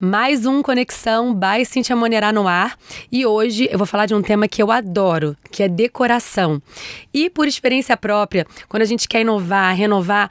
Mais um Conexão by Cíntia Monerá no ar. E hoje eu vou falar de um tema que eu adoro, que é decoração. E por experiência própria, quando a gente quer inovar, renovar,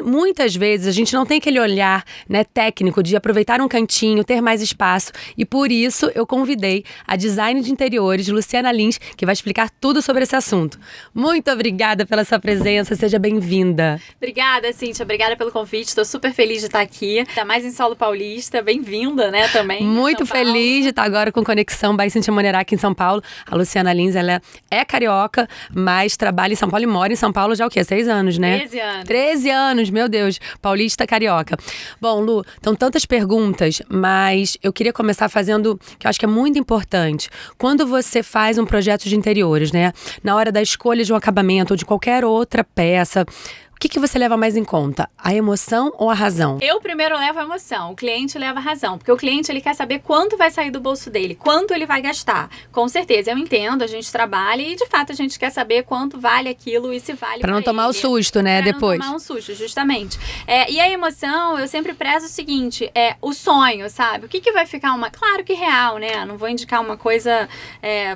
muitas vezes a gente não tem aquele olhar, técnico de aproveitar um cantinho, ter mais espaço. E por isso eu convidei a design de interiores, Luciana Lins, que vai explicar tudo sobre esse assunto. Muito obrigada pela sua presença, seja bem-vinda. Obrigada, Cíntia, obrigada pelo convite, estou super feliz de estar aqui, ainda mais em solo paulista. Bem-vinda, também. Muito feliz de estar agora com Conexão by Cíntia Monerá aqui em São Paulo. A Luciana Lins, ela é carioca, mas trabalha em São Paulo e mora em São Paulo já 6 anos, né? 13 anos. 13 anos, meu Deus. Paulista carioca. Bom, Lu, estão tantas perguntas, mas eu queria começar fazendo, que eu acho que é muito importante. Quando você faz um projeto de interiores, na hora da escolha de um acabamento ou de qualquer outra peça, o que você leva mais em conta? A emoção ou a razão? Eu primeiro levo a emoção, o cliente leva a razão. Porque o cliente, ele quer saber quanto vai sair do bolso dele, quanto ele vai gastar. Com certeza, eu entendo, a gente trabalha e de fato a gente quer saber quanto vale aquilo e se vale pra não tomar o susto, depois. Pra não tomar um susto, justamente. E a emoção, eu sempre prezo o seguinte, o sonho, sabe? O que vai ficar claro que real, Não vou indicar uma coisa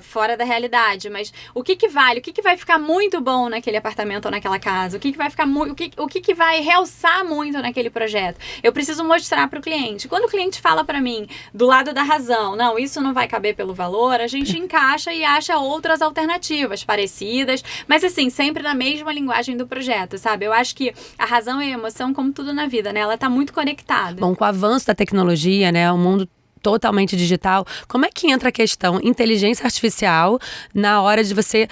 fora da realidade, mas o que vale? O que vai ficar muito bom naquele apartamento ou naquela casa? O que vai ficar o que vai realçar muito naquele projeto. Eu preciso mostrar para o cliente. Quando o cliente fala para mim do lado da razão, não, isso não vai caber pelo valor, a gente encaixa e acha outras alternativas parecidas, mas assim, sempre na mesma linguagem do projeto, sabe? Eu acho que a razão e a emoção, como tudo na vida, ela tá muito conectada. Bom, com o avanço da tecnologia, o mundo totalmente digital, como é que entra a questão inteligência artificial na hora de você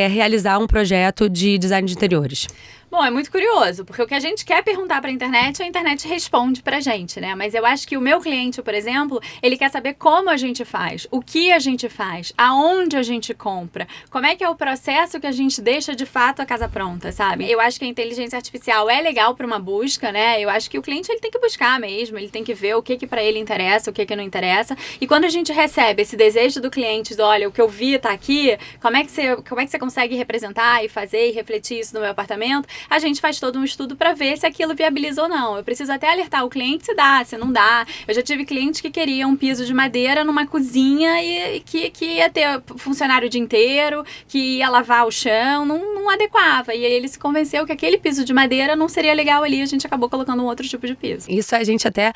realizar um projeto de design de interiores? Bom, é muito curioso, porque o que a gente quer perguntar para a internet responde pra gente, Mas eu acho que o meu cliente, por exemplo, ele quer saber como a gente faz, o que a gente faz, aonde a gente compra, como é que é o processo que a gente deixa de fato a casa pronta, sabe? Eu acho que a inteligência artificial é legal para uma busca, Eu acho que o cliente ele tem que buscar mesmo, ele tem que ver o que para ele interessa, o que não interessa. E quando a gente recebe esse desejo do cliente, olha, o que eu vi tá aqui, como é que você consegue representar e fazer e refletir isso no meu apartamento? A gente faz todo um estudo para ver se aquilo viabiliza ou não. Eu preciso até alertar o cliente se dá, se não dá. Eu já tive clientes que queriam um piso de madeira numa cozinha e que ia ter funcionário o dia inteiro, que ia lavar o chão, não adequava. E aí ele se convenceu que aquele piso de madeira não seria legal ali, a gente acabou colocando um outro tipo de piso. Isso a gente até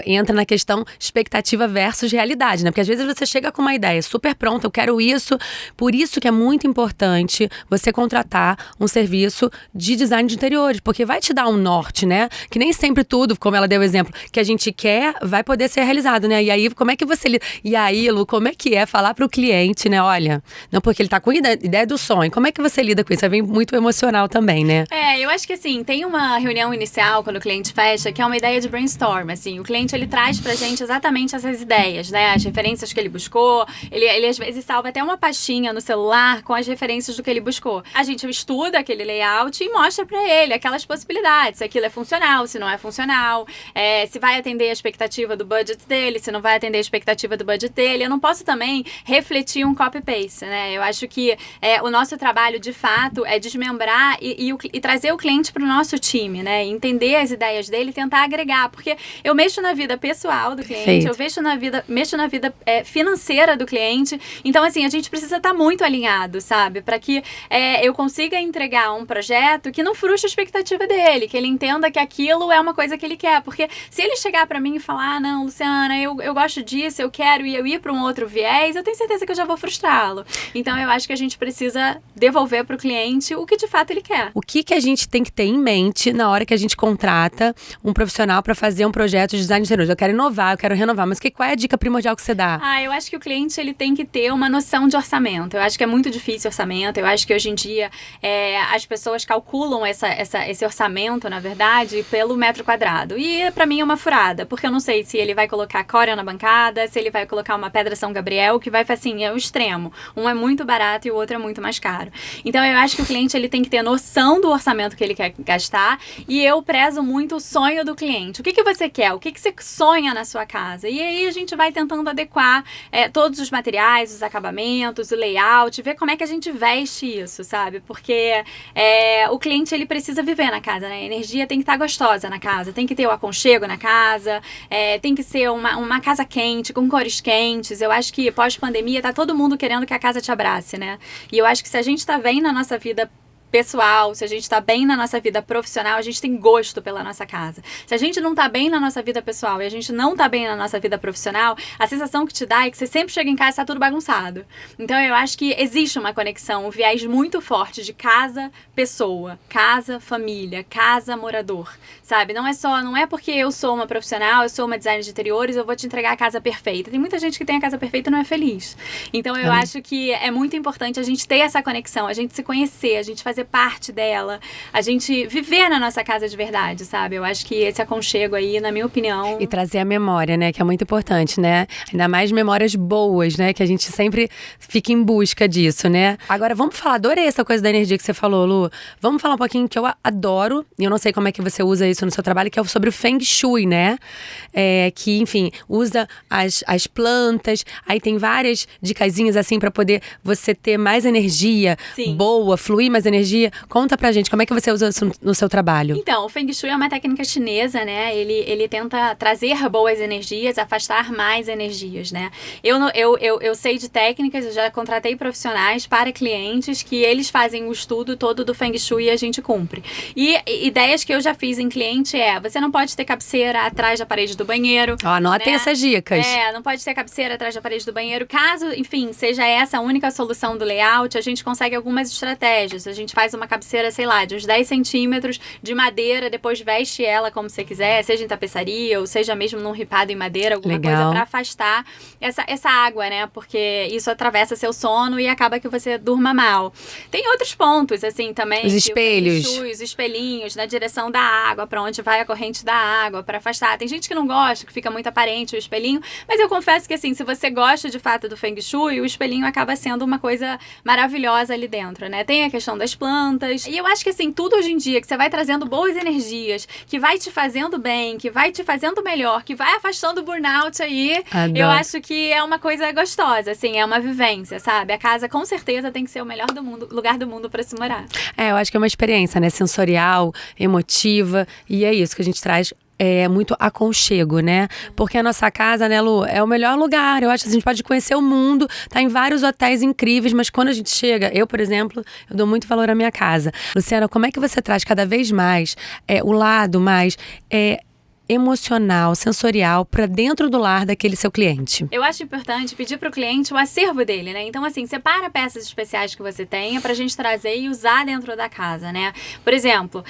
entra na questão expectativa versus realidade, Porque às vezes você chega com uma ideia super pronta, eu quero isso, por isso que é muito importante você contratar um serviço de design de interiores, porque vai te dar um norte, Que nem sempre tudo, como ela deu o exemplo, que a gente quer, vai poder ser realizado, E aí, como é que você lida? E aí, Lu, como é que é falar pro cliente, Olha, não, porque ele tá com a ideia do sonho, como é que você lida com isso? Vem muito emocional também, Eu acho que assim, tem uma reunião inicial, quando o cliente fecha, que é uma ideia de brainstorm, assim, o cliente, ele traz pra gente exatamente essas ideias, as referências que ele buscou, ele às vezes salva até uma pastinha no celular com as referências do que ele buscou. A gente estuda aquele layout e mostra pra ele aquelas possibilidades, se aquilo é funcional, se não é funcional, se vai atender a expectativa do budget dele, se não vai atender a expectativa do budget dele. Eu não posso também refletir um copy-paste, Eu acho que o nosso trabalho, de fato, é desmembrar e trazer o cliente pro nosso time, entender as ideias dele e tentar agregar, porque eu mexo na vida pessoal do cliente, Perfeito. eu mexo na vida financeira do cliente, então assim, a gente precisa estar muito alinhado, sabe? Para que eu consiga entregar um projeto que não frustre a expectativa dele, que ele entenda que aquilo é uma coisa que ele quer, porque se ele chegar pra mim e falar, não, Luciana, eu gosto disso, eu quero ir pra um outro viés, eu tenho certeza que eu já vou frustrá-lo. Então eu acho que a gente precisa devolver pro cliente o que de fato ele quer. O que a gente tem que ter em mente na hora que a gente contrata um profissional para fazer um projeto de design de interiores? Eu quero inovar, eu quero renovar, mas qual é a dica primordial que você dá? Eu acho que o cliente, ele tem que ter uma noção de orçamento. Eu acho que é muito difícil orçamento, eu acho que hoje em dia as pessoas calculam esse orçamento, na verdade, pelo metro quadrado. E pra mim é uma furada, porque eu não sei se ele vai colocar Cória na bancada, se ele vai colocar uma pedra São Gabriel, que vai, assim, é o extremo. Um é muito barato e o outro é muito mais caro. Então eu acho que o cliente, ele tem que ter noção do orçamento que ele quer gastar, e eu prezo muito o sonho do cliente. O que você quer? O que você sonha na sua casa? E aí a gente vai tentando adequar todos os materiais, os acabamentos, o layout, ver como é que a gente veste isso, sabe? Porque o cliente cliente, ele precisa viver na casa, né? A energia tem que estar gostosa na casa, tem que ter o aconchego na casa, tem que ser uma casa quente, com cores quentes. Eu acho que pós-pandemia tá todo mundo querendo que a casa te abrace, né? E eu acho que se a gente tá bem na nossa vida pessoal, se a gente tá bem na nossa vida profissional, a gente tem gosto pela nossa casa. Se a gente não tá bem na nossa vida pessoal e a gente não tá bem na nossa vida profissional, a sensação que te dá é que você sempre chega em casa e tá tudo bagunçado. Então eu acho que existe uma conexão, um viés muito forte de casa, pessoa, casa, família, casa, morador, sabe? Não é porque eu sou uma profissional, eu sou uma designer de interiores, eu vou te entregar a casa perfeita. Tem muita gente que tem a casa perfeita e não é feliz. Então eu acho que é muito importante a gente ter essa conexão, a gente se conhecer, a gente fazer parte dela, a gente viver na nossa casa de verdade, sabe? Eu acho que esse aconchego aí, na minha opinião... E trazer a memória, né? Que é muito importante, né? Ainda mais memórias boas, né? Que a gente sempre fica em busca disso, né? Agora, vamos falar, adorei essa coisa da energia que você falou, Lu. Vamos falar um pouquinho que eu adoro, e eu não sei como é que você usa isso no seu trabalho, que é sobre o Feng Shui, né? Que, enfim, usa as plantas, aí tem várias dicasinhas assim pra poder você ter mais energia boa, fluir mais energia. Conta pra gente, como é que você usa isso no seu trabalho? Então, o Feng Shui é uma técnica chinesa, né? Ele tenta trazer boas energias, afastar mais energias, né? Eu sei de técnicas, eu já contratei profissionais para clientes que eles fazem o estudo todo do Feng Shui e a gente cumpre. E ideias que eu já fiz em cliente você não pode ter cabeceira atrás da parede do banheiro. Anotem essas dicas. Não pode ter cabeceira atrás da parede do banheiro. Caso, enfim, seja essa a única solução do layout, a gente consegue algumas estratégias. A gente faz uma cabeceira, sei lá, de uns 10 centímetros de madeira, depois veste ela como você quiser, seja em tapeçaria ou seja mesmo num ripado em madeira, alguma coisa pra afastar essa água, né? Porque isso atravessa seu sono e acaba que você durma mal. Tem outros pontos, assim, também. Os espelhos. Os espelhinhos na direção da água, pra onde vai a corrente da água, pra afastar. Tem gente que não gosta, que fica muito aparente o espelhinho, mas eu confesso que, assim, se você gosta de fato do Feng Shui, o espelhinho acaba sendo uma coisa maravilhosa ali dentro, né? Tem a questão das plantas. E eu acho que, assim, tudo hoje em dia que você vai trazendo boas energias, que vai te fazendo bem, que vai te fazendo melhor, que vai afastando o burnout aí, eu acho que é uma coisa gostosa, assim, é uma vivência, sabe? A casa, com certeza, tem que ser o melhor lugar do mundo pra se morar. Eu acho que é uma experiência, né? Sensorial, emotiva, e é isso que a gente traz. É muito aconchego, né? Porque a nossa casa, né, Lu, é o melhor lugar. Eu acho que a gente pode conhecer o mundo, tá em vários hotéis incríveis, mas quando a gente chega, eu, por exemplo, eu dou muito valor à minha casa. Luciana, como é que você traz cada vez mais o lado mais emocional, sensorial pra dentro do lar daquele seu cliente? Eu acho importante pedir pro cliente o acervo dele, né? Então, assim, separa peças especiais que você tenha pra gente trazer e usar dentro da casa, né? Por exemplo,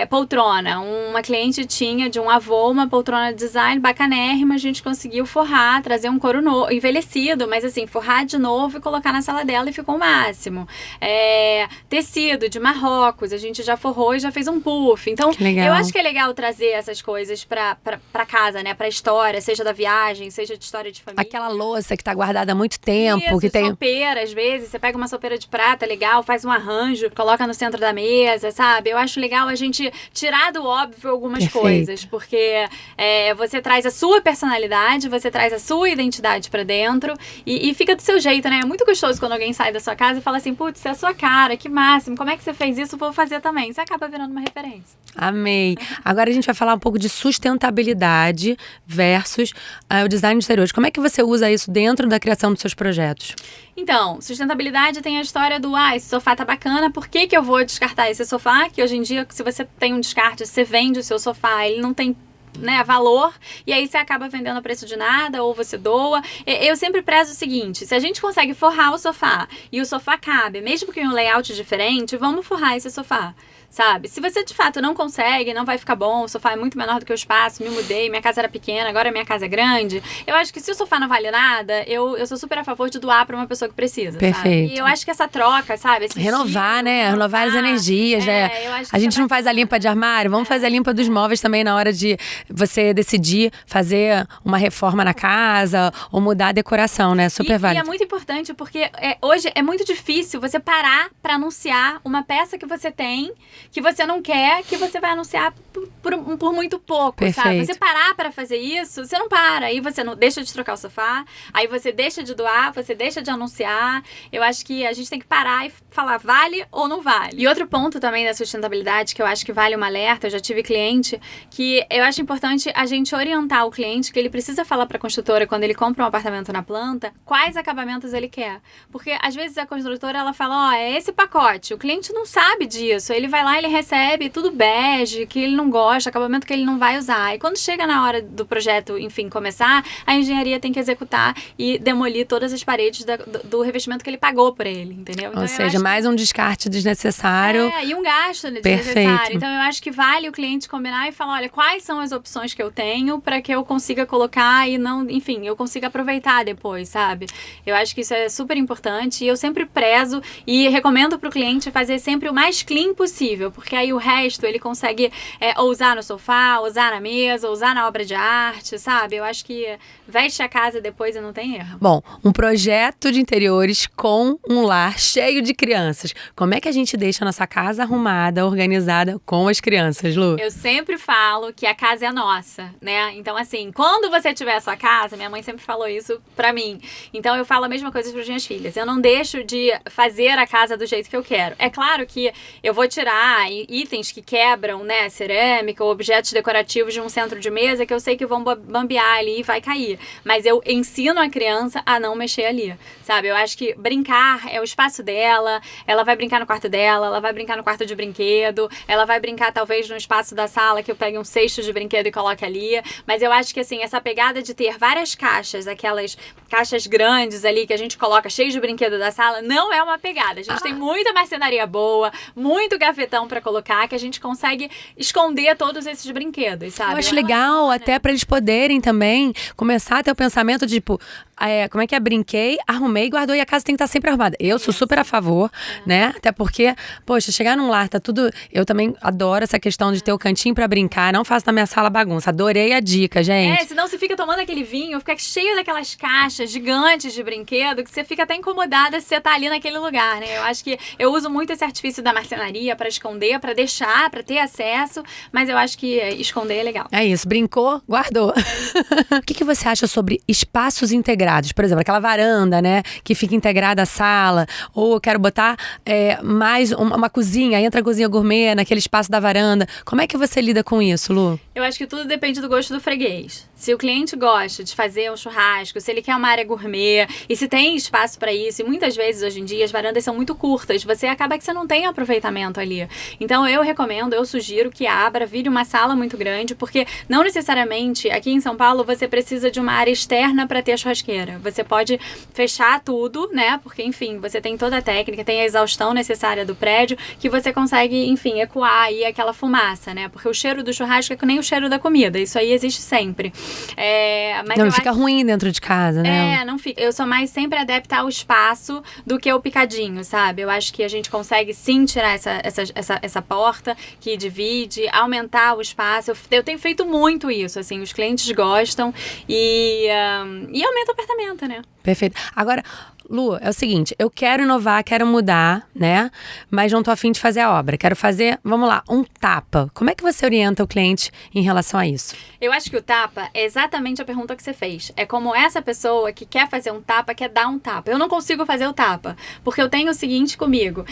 poltrona. Uma cliente tinha de um avô uma poltrona de design bacanérrima, a gente conseguiu forrar, trazer um couro novo, envelhecido, mas assim, forrar de novo e colocar na sala dela e ficou o máximo. Tecido de Marrocos, a gente já forrou e já fez um puff. Então, eu acho que é legal trazer essas coisas pra casa, né? Pra história, seja da viagem, seja de história de família. Aquela louça que tá guardada há muito tempo. Isso, que tem sopeira, às vezes. Você pega uma sopeira de prata legal, faz um arranjo, coloca no centro da mesa, sabe? Eu acho legal a gente tirar do óbvio algumas coisas. Porque você traz a sua personalidade, você traz a sua identidade pra dentro e fica do seu jeito, né? É muito gostoso quando alguém sai da sua casa e fala assim, putz, é a sua cara, que máximo. Como é que você fez isso? Vou fazer também. Você acaba virando uma referência. Amei. Agora a gente vai falar um pouco de sustentabilidade versus o design de interiores. Como é que você usa isso dentro da criação dos seus projetos? Então, sustentabilidade tem a história do esse sofá tá bacana, por que eu vou descartar esse sofá? Que hoje em dia, se você tem um descarte, você vende o seu sofá, ele não tem, né, valor, e aí você acaba vendendo a preço de nada, ou você doa. Eu sempre prezo o seguinte, se a gente consegue forrar o sofá, e o sofá cabe, mesmo que em um layout diferente, vamos forrar esse sofá. Sabe? Se você de fato não consegue, não vai ficar bom, o sofá é muito menor do que o espaço, me mudei, minha casa era pequena, agora minha casa é grande. Eu acho que se o sofá não vale nada, eu sou super a favor de doar pra uma pessoa que precisa. Perfeito. Sabe? E eu acho que essa troca, sabe? Renovar, né? Renovar as energias, né? A gente não faz a limpa de armário, vamos fazer a limpa dos móveis também na hora de você decidir fazer uma reforma na casa ou mudar a decoração, né? Super válido. E é muito importante porque hoje é muito difícil você parar pra anunciar uma peça que você tem que você não quer, que você vai anunciar por muito pouco, sabe? Você parar para fazer isso, você não para. Aí você não deixa de trocar o sofá, aí você deixa de doar, você deixa de anunciar. Eu acho que a gente tem que parar e falar, vale ou não vale. E outro ponto também da sustentabilidade, que eu acho que vale uma alerta, eu já tive cliente, que eu acho importante a gente orientar o cliente, que ele precisa falar para a construtora, quando ele compra um apartamento na planta, quais acabamentos ele quer. Porque, às vezes, a construtora, ela fala, é esse pacote. O cliente não sabe disso. Ele vai lá, ele recebe tudo bege, que ele não gosta, acabamento que ele não vai usar. E quando chega na hora do projeto, enfim, começar, a engenharia tem que executar e demolir todas as paredes do revestimento que ele pagou por ele, entendeu? Então, ou seja, mais um descarte desnecessário. E um gasto desnecessário. Então, eu acho que vale o cliente combinar e falar, olha, quais são as opções que eu tenho para que eu consiga colocar e não, enfim, eu consiga aproveitar depois, sabe? Eu acho que isso é super importante e eu sempre prezo e recomendo para o cliente fazer sempre o mais clean possível, porque aí o resto ele consegue usar no sofá, usar na mesa, usar na obra de arte, sabe? Eu acho que veste a casa depois e não tem erro. Bom, um projeto de interiores com um lar cheio de crianças. Como é que a gente deixa a nossa casa arrumada, organizada com as crianças, Lu? Eu sempre falo que a casa é nossa, né? Então, assim, quando você tiver a sua casa, minha mãe sempre falou isso pra mim. Então, eu falo a mesma coisa para as minhas filhas. Eu não deixo de fazer a casa do jeito que eu quero. É claro que eu vou tirar itens que quebram, né? Cerâmica ou objetos decorativos de um centro de mesa que eu sei que vão bambear ali e vai cair. Mas eu ensino a criança a não mexer ali, sabe? Eu acho que brincar é o espaço dela, ela vai brincar no quarto dela, ela vai brincar no quarto de brinquedo, ela vai brincar talvez no espaço da sala que eu pegue um cesto de brinquedo e coloque ali. Mas eu acho que, assim, essa pegada de ter várias caixas, aquelas caixas grandes ali que a gente coloca cheios de brinquedo da sala, não é uma pegada. A gente tem muita marcenaria boa, muito gavetão pra colocar, que a gente consegue esconder todos esses brinquedos, sabe? Eu acho legal, até pra eles poderem também começar a ter o pensamento de, tipo, como é que é? Brinquei, arrumei, guardou e a casa tem que estar sempre arrumada. Eu sou super a favor, né? Até porque, poxa, chegar num lar, tá tudo... Eu também adoro essa questão de ter o cantinho pra brincar, não faço na minha sala bagunça. Adorei a dica, gente. Senão você fica tomando aquele vinho, fica cheio daquelas caixas gigantes de brinquedo, que você fica até incomodada se você tá ali naquele lugar, né? Eu acho que eu uso muito esse artifício da marcenaria pra esconder, pra deixar, pra ter acesso, mas eu acho que esconder é legal. É isso, brincou, guardou. O que você acha sobre espaços integrados? Por exemplo, aquela varanda, né, que fica integrada à sala, ou eu quero botar mais uma cozinha, aí entra a cozinha gourmet naquele espaço da varanda. Como é que você lida com isso, Lu? Eu acho que tudo depende do gosto do freguês. Se o cliente gosta de fazer um churrasco, se ele quer uma área gourmet, e se tem espaço para isso, e muitas vezes hoje em dia as varandas são muito curtas, você acaba que você não tem aproveitamento ali. Então eu recomendo, eu sugiro que abra, vire uma sala muito grande, porque não necessariamente aqui em São Paulo você precisa de uma área externa para ter a churrasqueira. Você pode fechar tudo, né? Porque, enfim, você tem toda a técnica, tem a exaustão necessária do prédio, que você consegue, enfim, ecoar aí aquela fumaça, né? Porque o cheiro do churrasco é que nem o cheiro da comida, isso aí existe sempre. Mas não fica ruim dentro de casa, né? Não fica. Eu sou mais sempre adepta ao espaço do que o picadinho, sabe? Eu acho que a gente consegue sim tirar essa porta que divide, aumentar o espaço. Eu tenho feito muito isso, assim, os clientes gostam e aumenta o apartamento, né? Perfeito. Agora, Lu, é o seguinte, eu quero inovar, quero mudar, né? Mas não tô afim de fazer a obra. Quero fazer, vamos lá, um tapa. Como é que você orienta o cliente em relação a isso? Eu acho que o tapa é exatamente a pergunta que você fez. É como essa pessoa que quer fazer um tapa, quer dar um tapa. Eu não consigo fazer o tapa, porque eu tenho o seguinte comigo.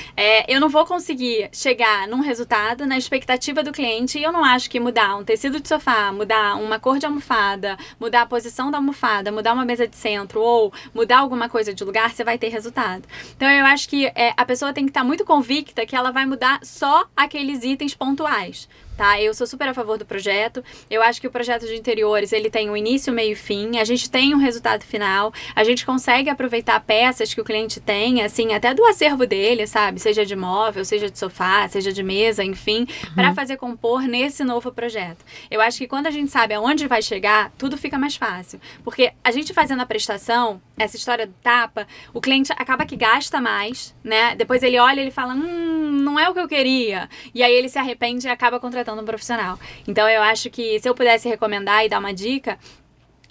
Eu não vou conseguir chegar num resultado na expectativa do cliente e eu não acho que mudar um tecido de sofá, mudar uma cor de almofada, mudar a posição da almofada, mudar uma mesa de centro ou mudar alguma coisa de lugar, você vai ter resultado. Então eu acho que a pessoa tem que estar muito convicta que ela vai mudar só aqueles itens pontuais. Tá? Eu sou super a favor do projeto. Eu acho que o projeto de interiores, ele tem um início, meio e fim. A gente tem um resultado final. A gente consegue aproveitar peças que o cliente tem, assim, até do acervo dele, sabe? Seja de móvel, seja de sofá, seja de mesa, enfim, para fazer compor nesse novo projeto. Eu acho que quando a gente sabe aonde vai chegar, tudo fica mais fácil. Porque a gente fazendo a prestação, essa história do tapa, o cliente acaba que gasta mais, né? Depois ele olha e ele fala, não é o que eu queria. E aí ele se arrepende e acaba contratando um profissional. Então eu acho que se eu pudesse recomendar e dar uma dica,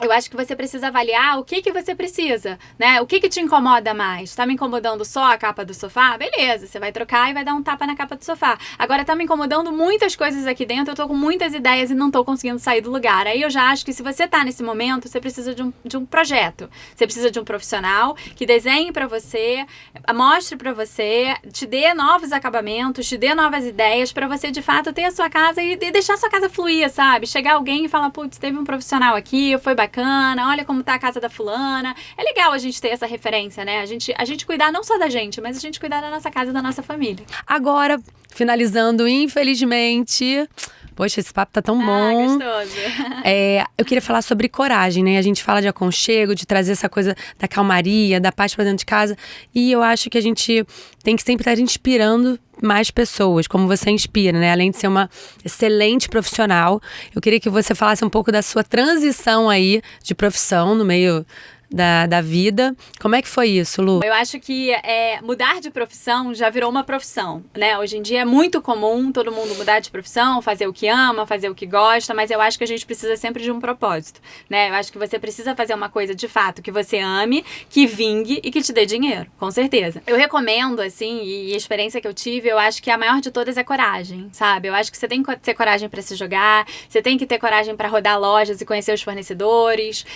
eu acho que você precisa avaliar o que você precisa, né? O que te incomoda mais? Tá me incomodando só a capa do sofá? Beleza, você vai trocar e vai dar um tapa na capa do sofá. Agora tá me incomodando muitas coisas aqui dentro, eu tô com muitas ideias e não tô conseguindo sair do lugar. Aí eu já acho que se você tá nesse momento, você precisa de um projeto. Você precisa de um profissional que desenhe pra você, mostre pra você, te dê novos acabamentos, te dê novas ideias pra você, de fato, ter a sua casa e deixar a sua casa fluir, sabe? Chegar alguém e falar, putz, teve um profissional aqui, foi bacana, olha como tá a casa da fulana. É legal a gente ter essa referência, né? A gente cuidar não só da gente, mas a gente cuidar da nossa casa e da nossa família. Agora, finalizando, infelizmente... Poxa, esse papo tá tão bom. Gostoso. Eu queria falar sobre coragem, né? A gente fala de aconchego, de trazer essa coisa da calmaria, da paz pra dentro de casa. E eu acho que a gente tem que sempre estar inspirando mais pessoas, como você inspira, né? Além de ser uma excelente profissional, eu queria que você falasse um pouco da sua transição aí de profissão no meio da vida. Como é que foi isso, Lu? Eu acho que mudar de profissão já virou uma profissão, né? Hoje em dia é muito comum todo mundo mudar de profissão, fazer o que ama, fazer o que gosta, mas eu acho que a gente precisa sempre de um propósito, né? Eu acho que você precisa fazer uma coisa de fato que você ame, que vingue e que te dê dinheiro, com certeza. Eu recomendo, assim, e a experiência que eu tive, eu acho que a maior de todas é coragem, sabe? Eu acho que você tem que ter coragem para se jogar, você tem que ter coragem para rodar lojas e conhecer os fornecedores,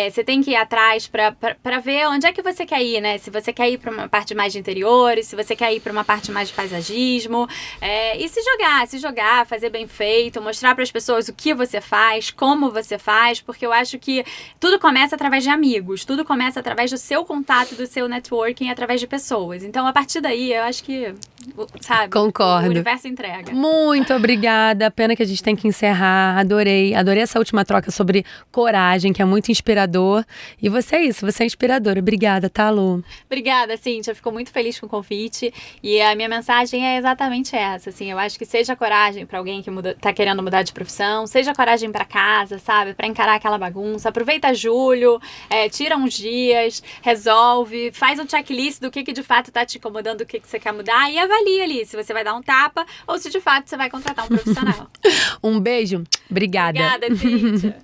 você tem que ir atrás para ver onde é que você quer ir, né? Se você quer ir para uma parte mais de interiores, se você quer ir para uma parte mais de paisagismo, e se jogar, fazer bem feito, mostrar para as pessoas o que você faz, como você faz, porque eu acho que tudo começa através de amigos, tudo começa através do seu contato, do seu networking, através de pessoas. Então, a partir daí, eu acho que, sabe? Concordo. O universo entrega. Muito obrigada. Pena que a gente tem que encerrar. Adorei essa última troca sobre coragem, que é muito inspirador. E você é isso, você é inspiradora. Obrigada, tá, Lu? Obrigada, Cíntia. Fico muito feliz com o convite. E a minha mensagem é exatamente essa, assim. Eu acho que seja coragem para alguém que tá querendo mudar de profissão, seja coragem para casa, sabe? Para encarar aquela bagunça. Aproveita julho, tira uns dias, resolve, faz um checklist do que de fato tá te incomodando, do que você quer mudar e avalia ali se você vai dar um tapa ou se de fato você vai contratar um profissional. Um beijo. Obrigada. Obrigada, Cíntia.